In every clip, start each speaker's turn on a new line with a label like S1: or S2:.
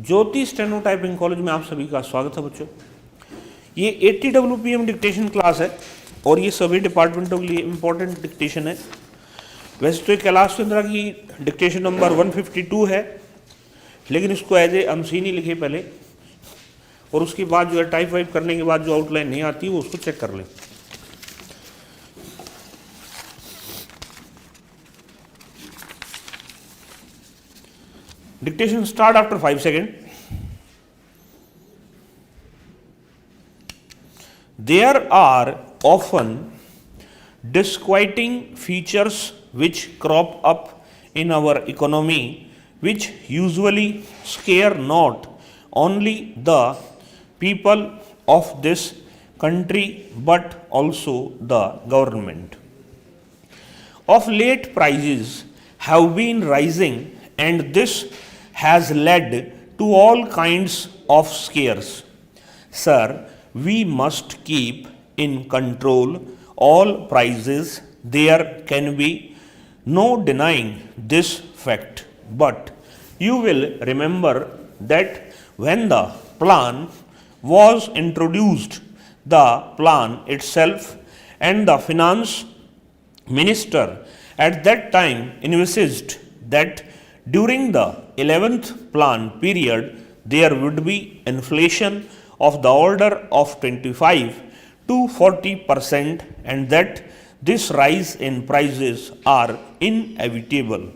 S1: ज्योति steno typing college में आप सभी का स्वागत है बच्चों। ये 80 WPM डिक्टेशन क्लास है और ये सभी डिपार्टमेंटों के लिए इम्पोर्टेंट डिक्टेशन है। वैसे तो ये कैलाश चंद्रा की डिक्टेशन नंबर 152 है, लेकिन इसको एज ए अमसीनी लिखे पहले, और उसके बाद जो है टाइप वाइप करने के बाद जो आउटलाइन नहीं आती वो उसको चेक कर लें। Dictation start after 5 seconds. There are often disquieting features which crop up in our economy, which usually scare not only the people of this country but also the government. Of late, prices have been rising, and this has led to all kinds of scares. Sir, we must keep in control all prices. There can be no denying this fact. But you will remember that when the plan was introduced, the plan itself and the finance minister at that time envisaged that during the 11th plan period, there would be inflation of the order of 25 to 40%, and that this rise in prices are inevitable.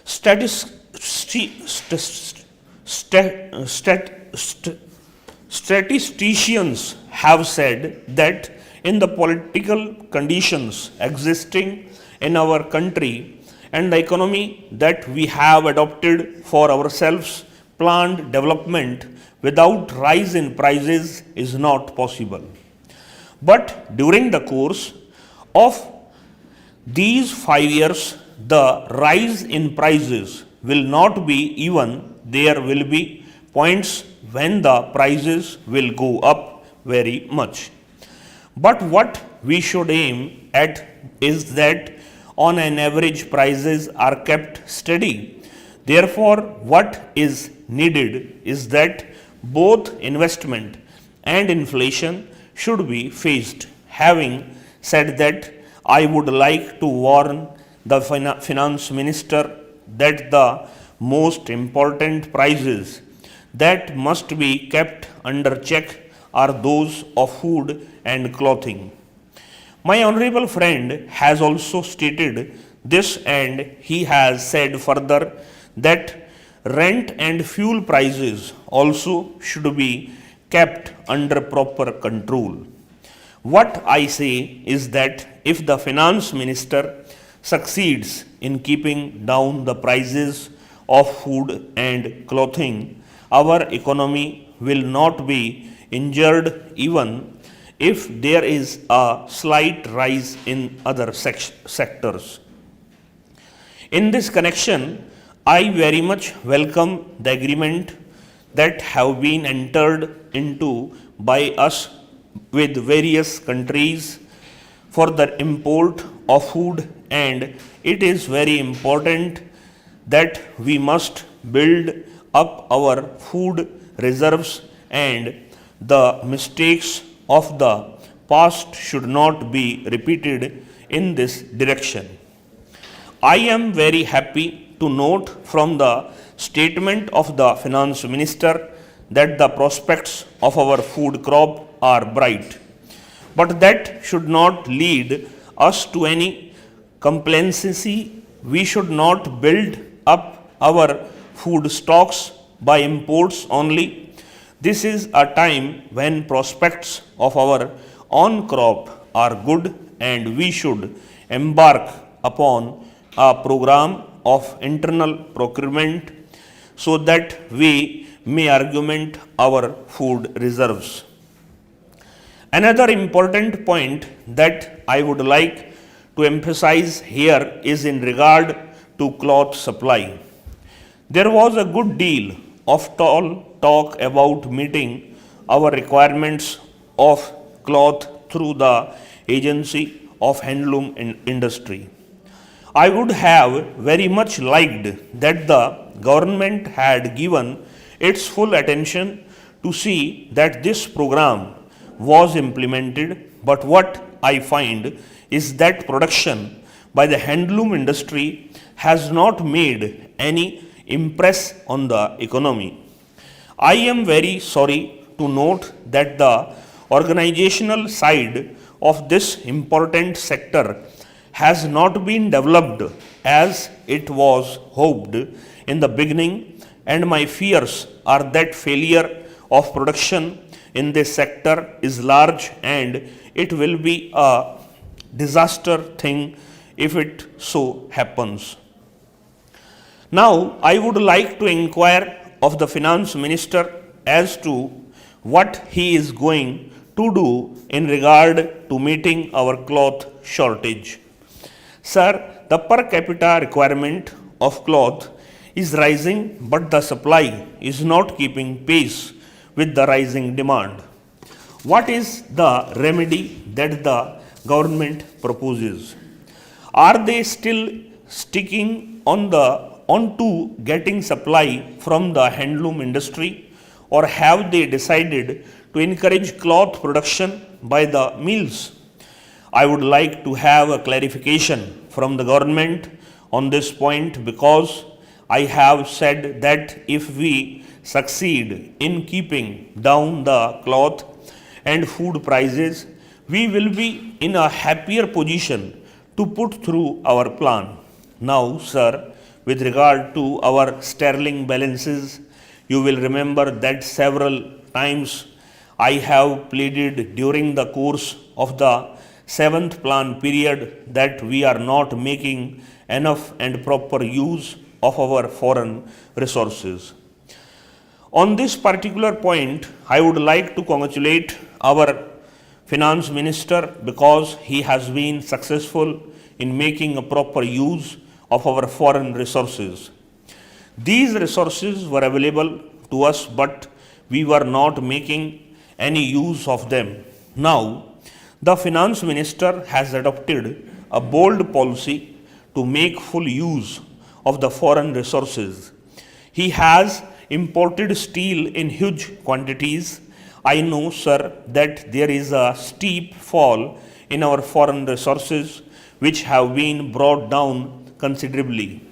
S1: Statisticians have said that in the political conditions existing in our country and the economy that we have adopted for ourselves, planned development without rise in prices is not possible. But during the course of these 5 years, the rise in prices will not be even. There will be points when the prices will go up very much. But what we should aim at is that on an average prices are kept steady. Therefore, what is needed is that both investment and inflation should be faced. Having said that, I would like to warn the finance minister that the most important prices that must be kept under check are those of food and clothing. My honorable friend has also stated this, and he has said further that rent and fuel prices also should be kept under proper control. What I say is that if the finance minister succeeds in keeping down the prices of food and clothing, our economy will not be injured even if there is a slight rise in other sectors. In this connection, I very much welcome the agreement that have been entered into by us with various countries for the import of food, and it is very important that we must build up our food reserves, and the mistakes of the past should not be repeated in this direction. I am very happy to note from the statement of the finance minister that the prospects of our food crop are bright. But that should not lead us to any complacency. We should not build up our food stocks by imports only. This is a time when prospects of our own crop are good, and we should embark upon a program of internal procurement so that we may augment our food reserves. Another important point that I would like to emphasize here is in regard to cloth supply. There was a good deal of talk about meeting our requirements of cloth through the agency of handloom industry. I would have very much liked that the government had given its full attention to see that this program was implemented, but what I find is that production by the handloom industry has not made any impress on the economy. I am very sorry to note that the organizational side of this important sector has not been developed as it was hoped in the beginning, and my fears are that failure of production in this sector is large and it will be a disaster thing if it so happens. Now, I would like to inquire of the finance minister as to what he is going to do in regard to meeting our cloth shortage. Sir, the per capita requirement of cloth is rising, but the supply is not keeping pace with the rising demand. What is the remedy that the government proposes? Are they still sticking onto getting supply from the handloom industry, or have they decided to encourage cloth production by the mills? I would like to have a clarification from the government on this point, because I have said that if we succeed in keeping down the cloth and food prices, we will be in a happier position to put through our plan. Now, sir, with regard to our sterling balances, you will remember that several times I have pleaded during the course of the 7th plan period that we are not making enough and proper use of our foreign resources. On this particular point, I would like to congratulate our finance minister because he has been successful in making a proper use of our foreign resources. These resources were available to us, but we were not making any use of them. Now, the finance minister has adopted a bold policy to make full use of the foreign resources. He has imported steel in huge quantities. I know, sir, that there is a steep fall in our foreign resources which have been brought down considerably.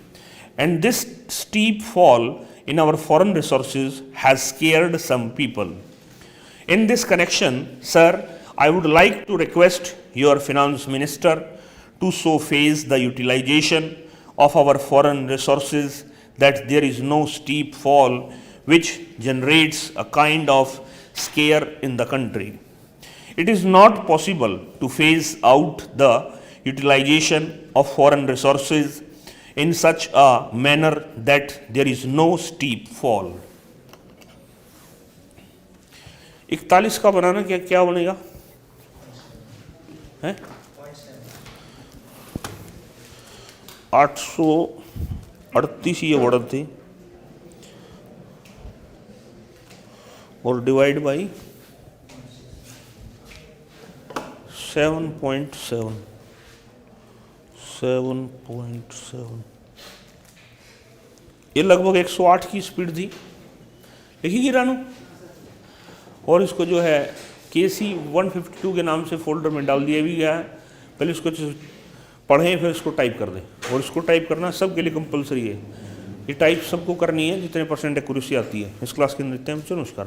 S1: And this steep fall in our foreign resources has scared some people. In this connection, sir, I would like to request your finance minister to so phase the utilization of our foreign resources that there is no steep fall which generates a kind of scare in the country. It is not possible to phase out the utilization of foreign resources in such a manner that there is no steep fall. 41 का बनाना क्या बनेगा है 838 ये बढ़त थी और divide by 7.7 ये लगभग 108 की स्पीड थी, लिखिए रानू। और इसको जो है KC 152 के नाम से फोल्डर में डाल दिया भी गया है। पहले इसको पढ़ें फिर इसको टाइप कर दें, और इसको टाइप करना सबके लिए कंपलसरी है। ये टाइप सबको करनी है जितने % एक्यूरेसी आती है। इस क्लास के अंदर इतने हम नमस्कार।